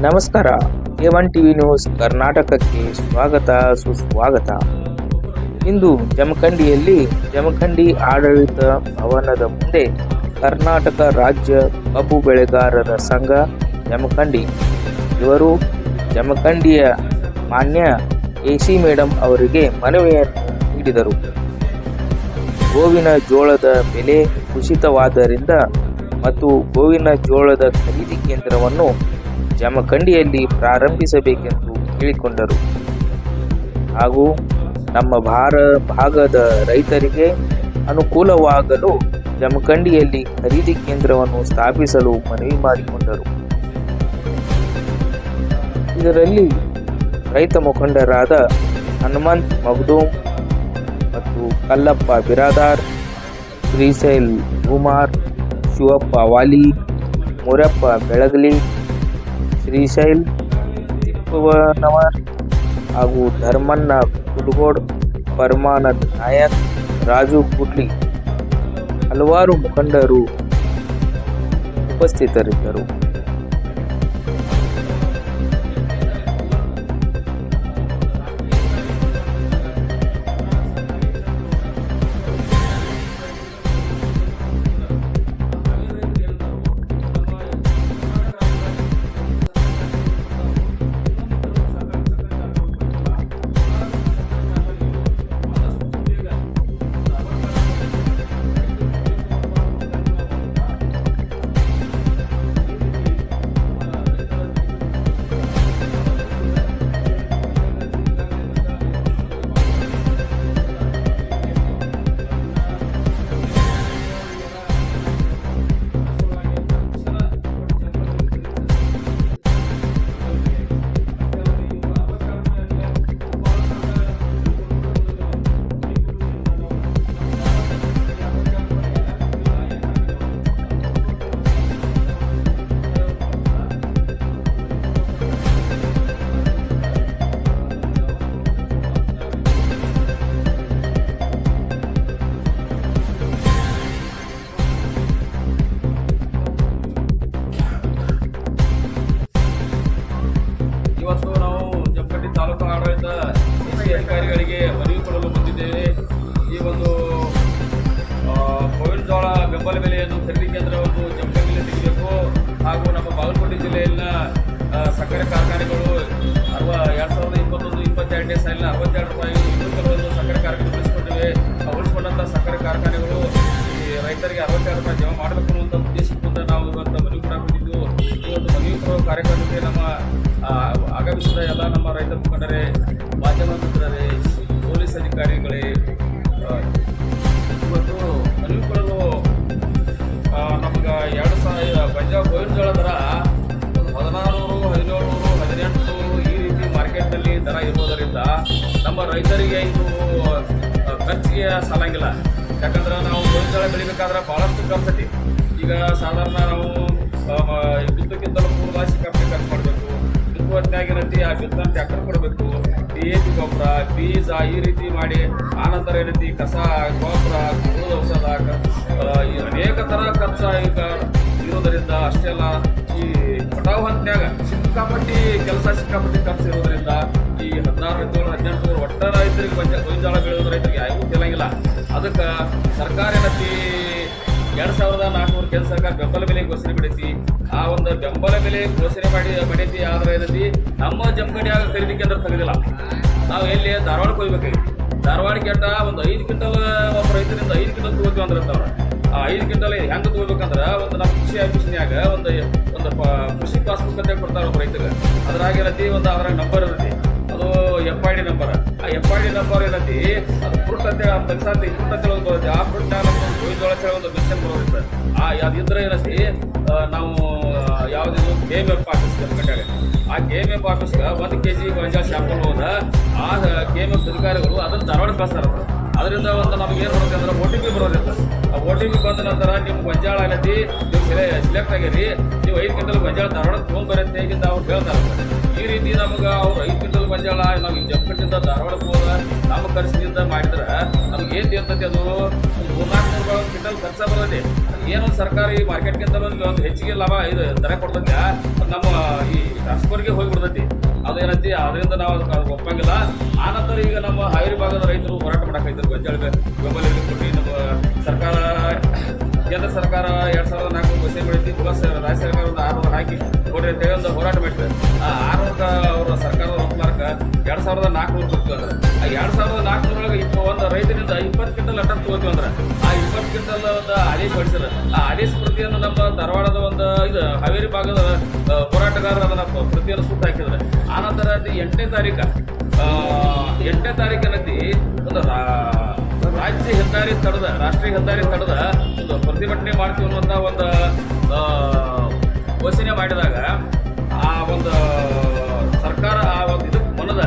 ನಮಸ್ಕಾರ. A1 TV news ಕರ್ನಾಟಕಕ್ಕೆ ಸ್ವಾಗತ ಸುಸ್ವಾಗತ. ಇಂದು ಜಮಖಂಡಿಯಲ್ಲಿ ಜಮಖಂಡಿ ಆಡಳಿತ ಭವನದ ಮುಂದೆ ಕರ್ನಾಟಕ ರಾಜ್ಯ ಕಬ್ಬು ಬೆಳೆಗಾರರ ಸಂಘ ಜಮಖಂಡಿ ಇವರು ಜಮಖಂಡಿಯ ಮಾನ್ಯ ಎಸಿ ಮೇಡಂ ಅವರಿಗೆ ಮನವಿಯನ್ನು ನೀಡಿದರು. ಗೋವಿನ ಜೋಳದ ಬೆಲೆ ಕುಸಿತವಾದ್ದರಿಂದ ಮತ್ತು ಗೋವಿನ ಜೋಳದ ಖರೀದಿ ಕೇಂದ್ರವನ್ನು ಜಮಖಂಡಿಯಲ್ಲಿ ಪ್ರಾರಂಭಿಸಬೇಕೆಂದು ಕೇಳಿಕೊಂಡರು. ಹಾಗೂ ನಮ್ಮ ಭಾಗದ ರೈತರಿಗೆ ಅನುಕೂಲವಾಗಲು ಜಮಖಂಡಿಯಲ್ಲಿ ಖರೀದಿ ಕೇಂದ್ರವನ್ನು ಸ್ಥಾಪಿಸಲು ಮನವಿ ಮಾಡಿಕೊಂಡರು. ಇದರಲ್ಲಿ ರೈತ ಮುಖಂಡರಾದ ಹನುಮಂತ್ ಮಗ್ದೂಮ್ ಮತ್ತು ಕಲ್ಲಪ್ಪ ಬಿರಾದಾರ್, ಶ್ರೀಶೈಲ್ ಕುಮಾರ್, ಶಿವಪ್ಪ ವಾಲಿ, ಮುರಪ್ಪ ಬೆಳಗಲಿ, ಶ್ರೀಶೈಲ್ ತಿಪ್ಪನವರ್ ಹಾಗೂ ಧರ್ಮಣ್ಣ ಕುಲಗೋಡ್, ಪರಮಾನಂದ್ ನಾಯಕ್, ರಾಜು ಕುಡ್ಲಿ ಹಲವಾರು ಮುಖಂಡರು ಉಪಸ್ಥಿತರಿದ್ದರು. ಇವತ್ತು ನಾವು ಜಮಖಂಡಿ ತಾಲೂಕು ಆಡಳಿತ ಕೃಷಿ ಅಧಿಕಾರಿಗಳಿಗೆ ಮನವಿ ಕೊಡಲು ಬಂದಿದ್ದೇವೆ. ಈ ಒಂದು ಗೋವಿನ ಜೋಳ ಬೆಂಬಲ ಬೆಲೆಯನ್ನು ಖರೀದಿ ಕೇಂದ್ರವನ್ನು ಜಮಖಂಡಿಯಲ್ಲಿ ತೆಗೆಯಬೇಕು. ಹಾಗೂ ನಮ್ಮ ಬಾಗಲಕೋಟೆ ಜಿಲ್ಲೆಯಲ್ಲಿನ ಸಕ್ಕರೆ ಕಾರ್ಖಾನೆಗಳು 2021-22ನೇ ಸಾಲಿನ 62 ರೂಪಾಯಿ ಇನ್ನೂ ಕೆಲವೊಂದು ಸಕ್ಕರೆ ಕಾರ್ಖಾನೆ ಉಳಿಸಿಕೊಂಡಿವೆ. ಉಳಿಸಿಕೊಂಡಂಥ ಸಕ್ಕರೆ ಕಾರ್ಖಾನೆಗಳು ಈ ರೈತರಿಗೆ 62 ರೂಪಾಯಿ ಜಮಾ ಮಾಡಬೇಕು ಅನ್ನುವಂಥ ಉದ್ದೇಶದಿಂದ ನಾವು ಇವತ್ತು ಮನವಿ ಕೂಡ ಬಂದಿದ್ದು. ಈ ಒಂದು ಮನವಿ ಕೊಡುವ ಕಾರ್ಯಕ್ರಮಕ್ಕೆ ನಮ್ಮ ಆಗಮಿಸಿದ ಎಲ್ಲ ನಮ್ಮ ರೈತ ಮುಖಂಡರೇ, ಮಾಧ್ಯಮ ಮಿತ್ರರೇ, ಪೊಲೀಸ್ ಅಧಿಕಾರಿಗಳೇ, ಇವತ್ತು ಮನವಿ ಕೊಡಲು ನಮ್ಗೆ 2000 ಪಂಜಾಬ್ ಗೋವಿನ ಜೋಳ ದರ 1600, 1700, 1800 ಈ ರೀತಿ ಮಾರ್ಕೆಟ್ನಲ್ಲಿ ದರ ಇರುವುದರಿಂದ ನಮ್ಮ ರೈತರಿಗೆ ಇದು ಖರ್ಚಿಗೆ ಸಾಲಂಗಿಲ್ಲ. ಯಾಕಂದ್ರೆ ನಾವು ಗೋವಿನ ಜೋಳ ಬೆಳಿಬೇಕಾದ್ರೆ ಭಾಳಷ್ಟು ಖರ್ಚತಿ. ಈಗ ಸಾಧಾರಣ ನಾವು ಬಿತ್ತಕ್ಕಿಂತಲೂ ಪೂರ್ವ ಸಿಕ್ಕಾಪಟ್ಟೆ ಖರ್ಚು ಮಾಡಬೇಕು. ಬಿತ್ತುವತ್ನಾಗಿರತ್ತಿ ಆ ಬಿತ್ತನ ಟ್ಯಾಕ್ಟರ್ ಕೊಡಬೇಕು, DAP ಗೊಬ್ಬರ, ಬೀಜ ಈ ರೀತಿ ಮಾಡಿ ಆನಂತರ ಏನೈತಿ ಕಸ ಗೊಬ್ಬರ, ಕುಡಿದ ಔಷಧ, ಅನೇಕ ಥರ ಖರ್ಚು ಈಗ ಇರೋದರಿಂದ ಅಷ್ಟೇ ಅಲ್ಲ ಈ ಕಟಾವು ಹಂತನ್ಯಾಗ ಸಿಕ್ಕಾಪಟ್ಟಿ ಖರ್ಚು ಇರೋದರಿಂದ ಈ 16, 17, 18 ಒಟ್ಟ ರೈತರಿಗೆ ಗೋವಿನ ಜೋಳ ಬೆಳೆಯೋದು ರೈತರಿಗೆ ಯಾರಿಗೂ ತಿಳಿಯಂಗಿಲ್ಲ. ಅದಕ್ಕೆ ಸರ್ಕಾರ ಏನೈತಿ 2400 ಕೇಂದ್ರ ಸರ್ಕಾರ ಬೆಂಬಲ ಬೆಲೆ ಘೋಷಣೆ ಮಾಡೈತಿ. ಆ ಒಂದು ಬೆಂಬಲ ಬೆಲೆ ಘೋಷಣೆ ಮಾಡೈತಿ. ಆದ್ರೆ ಏನೈತಿ ನಮ್ಮ ಜಮಖಂಡಿಯಾಗ ಖರೀದಿ ಕೇಂದ್ರ ತೆಗೆದಿಲ್ಲ. ನಾವು ಎಲ್ಲಿ ಧಾರವಾಡಕ್ಕೆ ಹೋಗ್ಬೇಕಾಗಿ ಧಾರವಾಡಕ್ಕೆ ಒಂದು 5 ಕ್ವಿಂಟಲ್ ಒಬ್ಬ ರೈತರಿಂದ 5 ಕ್ವಿಂಟಲ್ ತಗೋತೀವಿ ಅಂದಿರ್ತಾವ್ರ. ಆ 5 ಕ್ವಿಂಟಲ್ ಹೆಂಗೆ ತಗೋಬೇಕಂದ್ರೆ ಒಂದು ನಮ್ಮ ಕೃಷಿ ಆಫೀಸ್ನ್ಯಾಗ ಒಂದು ಕೃಷಿ ಪಾಸ್ಬುಕ್ ಅಂತ ಕೊಡ್ತಾರೆ ಒಬ್ಬ ರೈತರಿಗೆ. ಅದ್ರಾಗೇನೈತಿ ಅದ್ರಾಗ ನಂಬರ್ ಇರೈತಿ, ಅದು FID ನಂಬರ್. ಆ FID ನಂಬರ್ ಏನೈತಿ ಅದು ಫ್ರೂಟ್ ಅಂತ ತೆಗ್ಸಾತಿ ಫ್ರೂಟ್ ಅಂತ ಹೇಳೋದು ಬರುತ್ತೆ. ಆ ಫ್ರೂಟ್ನಾಗ ನಮ್ಮ ಗೋವಿನ ಜೋಳ ಅಂತ ಹೇಳಿ ಒಂದು ಮೆನ್ಷನ್ ಬರೋದಿತ್ತು. ಅದಿದ್ರೆ ಏನೈತಿ ನಾವು ಯಾವುದಿದು KMF ಆಫೀಸ್ ಜಮಖಂಡಿಯಾಗ ಆ KMF ಆಫೀಸ್ಗೆ 1 kg ಗೋವಿನ ಶಾಂಪಲ್ ಹೋದ ಆ KMF ಅಧಿಕಾರಿಗಳು ಅದನ್ನು ಧಾರವಾಡ ಕಳಿಸ್ತಾರೆ. ಅದರಿಂದ ನಮಗೆ ಏನು ಬರುತ್ತೆ ಅಂದ್ರೆ OTP ಬರೋದಿಲ್ಲ. ಆ OTP ಬಂದ ನಂತರ ನಿಮ್ಮ ಗೊಂಜಾಳ ಏನೈತಿ ನೀವು ಸಿಲೆಕ್ಟ್ ಆಗಿರಿ, ನೀವು 5 ಕ್ವಿಂಟಲ್ ಗೊಂಜಾಳ ಧಾರವಾಡ ತೊಗೊಂಡ್ಬರುತ್ತೆ ಹೇಗಿಂದ ಅವ್ರು ಹೇಳ್ತಾರೆ. ಈ ರೀತಿ ನಮಗೆ ಅವ್ರು 5 ಕ್ವಿಂಟಲ್ ಗೊಂಜಾಳ ನಾವು ಈ ಜಮಖಂಡಿಯಿಂದ ಧಾರವಾಡಕ್ಕೆ ಹೋದ ನಮ್ಮ ಖರ್ಚಿನಿಂದ ಮಾಡಿದ್ರೆ ನಮ್ಗೆ ಏನು ಇರ್ತೈತಿ ಅದು 300-400 ಕ್ವಿಂಟಲ್ ಖರ್ಚು ಬರೋದೆ. ಏನು ಸರ್ಕಾರಿ ಮಾರ್ಕೆಟ್ಗಿಂತ ಒಂದು ಹೆಚ್ಚಿಗೆ ಲಾಭ ಇದು ದರ ಕೊಡ್ತೈತೆ. ನಮ್ಮ ಈ ವರೆಗೆ ಹೋಗ್ಬಿಡ್ತೈತಿ. ಅದೇನೈತಿ ಅದರಿಂದ ನಾವು ಅದಕ್ಕೆ ಒಪ್ಪಂಗಿಲ್ಲ. ಆನಂತರ ಈಗ ನಮ್ಮ ಹಾವೇರಿ ಭಾಗದ ರೈತರು ಹೋರಾಟ ಮಾಡಕೈತಾರೆ. ಗೊಂಜಾಳ ಬೆಂಬಲ ಕೊಟ್ಟು ನಮ್ಮ ಸರ್ಕಾರ ಕೇಂದ್ರ ಸರ್ಕಾರ 2004 ಬಸ್ಸೇ ಬೆಳೀತಿ ಪ್ಲಸ್ ರಾಜ್ಯ ಸರ್ಕಾರ ಒಂದು 600 ಹಾಕಿ ಕೊಡ್ರಿ ಅಂತೇಳಿ ಒಂದು ಹೋರಾಟ ಮಾಡ್ತಾರೆ. ಆ 600 ಅವರ ಸರ್ಕಾರದ ಒಪ್ಪಲಾರಕ 2400 ಕೊಡ್ತೀವಿ ಅಂದ್ರೆ ಆ 2400 ಒಂದು ರೈತರಿಂದ 20 ಕ್ವಿಂಟಲ್ ಅಟ್ಟ ತಗೋತೀವಿ ಅಂದ್ರೆ ಆ 20 ಕ್ವಿಂಟಲ್ ಒಂದು ಆದೇಶ ಹೊಡಿಸಿದ್ರೆ ಆ ಆದೇಶ ಪ್ರತಿಯನ್ನು ನಮ್ಮ ಧಾರವಾಡದ ಒಂದು ಇದು ಹಾವೇರಿ ಭಾಗದ ಹೋರಾಟಗಾರರು ಅದನ್ನ ಪ್ರತಿಯನ್ನು ಸುಟ್ಟು ಹಾಕಿದ್ರೆ. ಆನಂತರ 8ನೇ ತಾರೀಕಿನತಿ ಒಂದು ರಾಜ್ಯ ಹೆದ್ದಾರಿ ತಡೆದ ರಾಷ್ಟ್ರೀಯ ಹೆದ್ದಾರಿ ತಡೆದ ಒಂದು ಪ್ರತಿಭಟನೆ ಮಾಡ್ತೀವಿ ಅನ್ನುವಂಥ ಒಂದು ಘೋಷಣೆ ಮಾಡಿದಾಗ ಆ ಒಂದು ಸರ್ಕಾರ ಆ ಒಂದು ಇದಕ್ಕೆ ಮನದ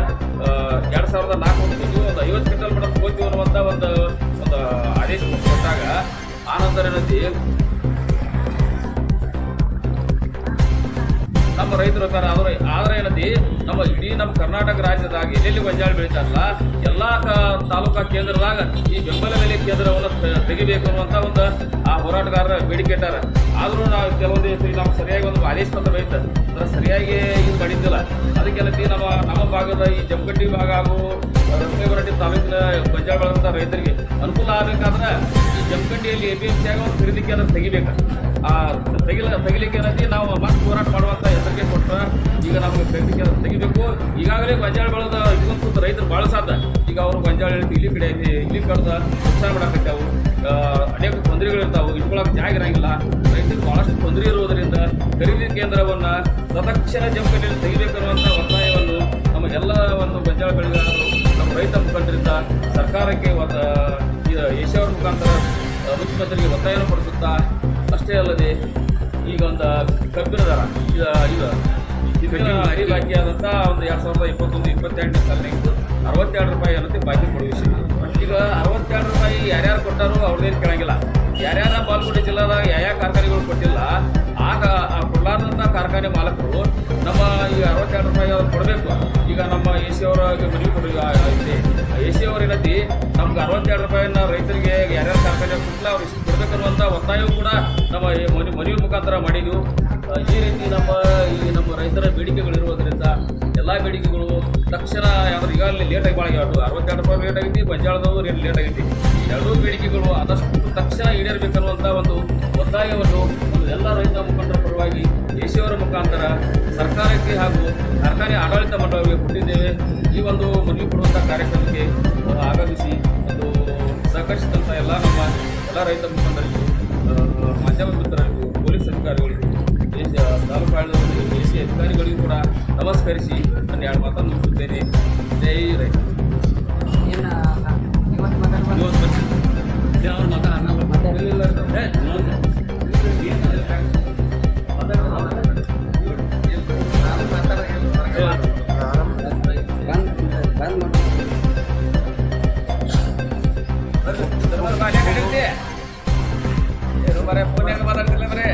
2004 ಒಂದು 50 ಕ್ವಿಂಟಲ್ ಮಟ್ಟ ಹೋಗ್ತೀವಿ ಅನ್ನುವಂಥ ಒಂದು ಆದೇಶ ಕೊಟ್ಟಾಗ ಆನಂತರ ಏನೈತಿ ನಮ್ಮ ರೈತರು ಆದ್ರೆ ಏನೈತಿ ನಮ್ಮ ಇಡೀ ನಮ್ಮ ಕರ್ನಾಟಕ ರಾಜ್ಯದಾಗ ಎಲ್ಲೆಲ್ಲಿ ಗೊಂಜಾಳ ಬೆಳೀತಾರಲ್ಲ ಎಲ್ಲ ತಾಲೂಕಾ ಕೇಂದ್ರದಾಗ ಈ ಬೆಂಬಲ ಬೆಲೆ ಕೇಂದ್ರವನ್ನು ತೆಗಿಬೇಕು ಅನ್ನುವಂಥ ಒಂದು ಆ ಹೋರಾಟಗಾರರ ಬೇಡಿಕೆ ಇಟ್ಟಾರ. ಆದರೂ ನಾವು ಕೆಲವೊಂದು ನಮ್ಗೆ ಸರಿಯಾಗಿ ಒಂದು ಆದೇಶ ಪತ್ರ ಬೈತಾರೆ ಅಂದ್ರೆ ಸರಿಯಾಗಿ ಇದು ಮಾಡಿದ್ದಿಲ್ಲ. ಅದಕ್ಕೆಲ್ಲತಿ ನಮ್ಮ ಭಾಗದ ಈ ಜಮಖಂಡಿ ಭಾಗ ಹಾಗೂ ರತ್ನಗಿರಿ ತಾಲೂಕಿನ ಗೊಂಜಾಳ ಬೆಳೆದಂಥ ರೈತರಿಗೆ ಅನುಕೂಲ ಆಗಬೇಕಾದ್ರೆ ಈ ಜಮಖಂಡಿಯಲ್ಲಿ APMC ಆಗ ಒಂದು ಖರೀದಿ ಕೇಂದ್ರ ತೆಗಿಬೇಕು. ಆ ತೆಗಿಲಿಕ್ಕೆ ಏನೈತಿ ನಾವು ಮತ್ತೆ ಹೋರಾಟ ಮಾಡುವಂಥ ಹೆಸರಿಗೆ ಕೊಟ್ಟರೆ ಈಗ ನಮಗೆ ಖರೀದಿ ಕೇಂದ್ರ ತೆಗಿಬೇಕು. ಈಗಾಗಲೇ ಗೊಂಜಾಳ ಬೆಳೆದ ಇದೊಂದು ರೈತರು ಭಾಳ ಸಾಧ್ಯ. ಈಗ ಅವರು ಗೊಂಜಾಳ ಇಲ್ಲಿ ಕಡೆ ಐತಿ ಇಲ್ಲಿ ಕಡ್ದ ನುಕ್ಸಾನ ಮಾಡಾಕತ್ತಾವು. ಅನೇಕ ತೊಂದರೆಗಳಿರ್ತಾವೆ. ಇಟ್ಕೊಳಕ್ಕೆ ಜಾಗ ಇರಂಗಿಲ್ಲ. ರೈತರಿಗೆ ಭಾಳಷ್ಟು ತೊಂದರೆ ಇರುವುದರಿಂದ ಖರೀದಿ ಕೇಂದ್ರವನ್ನು ತತ್ಕ್ಷಣ ಜಮಖಂಡಿಯಲ್ಲಿ ತೆಗಿಬೇಕನ್ನುವಂಥ ಒತ್ತಾಯವನ್ನು ನಮ್ಮ ಎಲ್ಲ ಒಂದು ಗೊಂಜಾಳ ಬೆಳೆಗಾರರು ನಮ್ಮ ರೈತ ಮುಖಂಡರಿಂದ ಸರ್ಕಾರಕ್ಕೆ ಯಶೋರ ಮುಖಾಂತರ ಮುಖ್ಯಮಂತ್ರಿಗೆ ಒತ್ತಾಯವನ್ನು ಪಡಿಸುತ್ತಾ ಅಷ್ಟೇ ಅಲ್ಲದೆ ಈಗ ಒಂದು ಕಬ್ಬಿನ ದರ ಇದನ್ನ ಅಡಿ ಬಾಕಿ ಆದಂಥ ಒಂದು 2021-22 ಸಾಲಿನಾಗಿದ್ದು 62 ರೂಪಾಯಿ ಅನ್ನೋದು ಬಾಕಿ ಕೊಡುವ ವಿಷಯ. ಈಗ 62 ರೂಪಾಯಿ ಯಾರ್ಯಾರು ಕೊಟ್ಟಾರೋ ಅವ್ರದ್ದೇನು ಕೇಳಂಗಿಲ್ಲ. ಯಾರ್ಯಾರ ಬಾಲ್ಕೋಟೆ ಜಿಲ್ಲಾದಾಗ ಯಾವ ಕಾರ್ಖಾನೆಗಳು ಕೊಟ್ಟಿಲ್ಲ ಆಗ ಆ ಕೊಡಲಾರ್ದಂಥ ಕಾರ್ಖಾನೆ ಮಾಲಕರು ನಮ್ಮ ಈಗ 62 ರೂಪಾಯಿ ಅವ್ರು ಕೊಡಬೇಕು. ಈಗ ನಮ್ಮ AC ಅವರ ಮನವಿ ಕೊಡಲಿ AC ಅವ್ರು ಏನೈತಿ ನಮ್ಗೆ 62 ರೂಪಾಯಿನ ರೈತರಿಗೆ ಯಾರ್ಯಾರ ಕಾರ್ಖಾನೆ ಕೊಟ್ಟಿಲ್ಲ ಅವ್ರು ಇಷ್ಟು ಕೊಡಬೇಕನ್ನುವಂಥ ಒತ್ತಾಯವೂ ಕೂಡ ನಮ್ಮ ಮನವಿ ಮುಖಾಂತರ ಮಾಡಿದ್ವು. ಈ ರೀತಿ ನಮ್ಮ ರೈತರ ಬೇಡಿಕೆಗಳಿರುವುದರಿಂದ ಎಲ್ಲ ಬೇಡಿಕೆಗಳು ತಕ್ಷಣ ಯಾವ್ದು ಈಗಾಗಲೇ ಲೇಟಾಗಿ ಭಾಳ ಆಗ್ಯಾವ. 62 ರೂಪಾಯಿ ಲೇಟ್ ಆಗೈತಿ, ಗೊಂಜಾಳದವು ಲೇಟ್ ಆಗೈತಿ. ಎರಡೂ ಬೇಡಿಕೆಗಳು ಆದಷ್ಟು ತಕ್ಷಣ ಈಡೇರಬೇಕನ್ನುವಂಥ ಒಂದು ಒತ್ತಾಯವನ್ನು ಎಲ್ಲ ರೈತ ಮುಖಂಡರ ಪರವಾಗಿ AC ಅವರ ಮುಖಾಂತರ ಸರ್ಕಾರಕ್ಕೆ ಹಾಗೂ ಕಾರ್ಖಾನೆ ಆಡಳಿತ ಮಂಡಳಿಗೆ ಕೊಟ್ಟಿದ್ದೇವೆ. ಈ ಒಂದು ಮನವಿ ಕೊಡುವಂಥ ಕಾರ್ಯಕ್ರಮಕ್ಕೆ ಆಗಮಿಸಿ ಒಂದು ಸಹಕರಿಸಿದಂಥ ಎಲ್ಲ ರೈತ ಮುಖಂಡರಿಗೂ ಮಾಧ್ಯಮ ಮಿತ್ರರಿಗೂ ಪೊಲೀಸ್ ಅಧಿಕಾರಿಗಳಿಗೂ ತಾಲೂಕು ಆಡಳಿತದಲ್ಲಿ AC ಅಧಿಕಾರಿಗಳಿಗೂ ಕೂಡ ನಮಸ್ಕರಿಸಿ ನನ್ನ 2 ಮಾತನ್ನು ಮುಗಿಸುತ್ತೇನೆ. ಜೈ ರೈತ. ಫೋನ್ ಹೆಂಗೆ ಮಾತಾಡ್ತಿಲ್ಲ ಬರೇ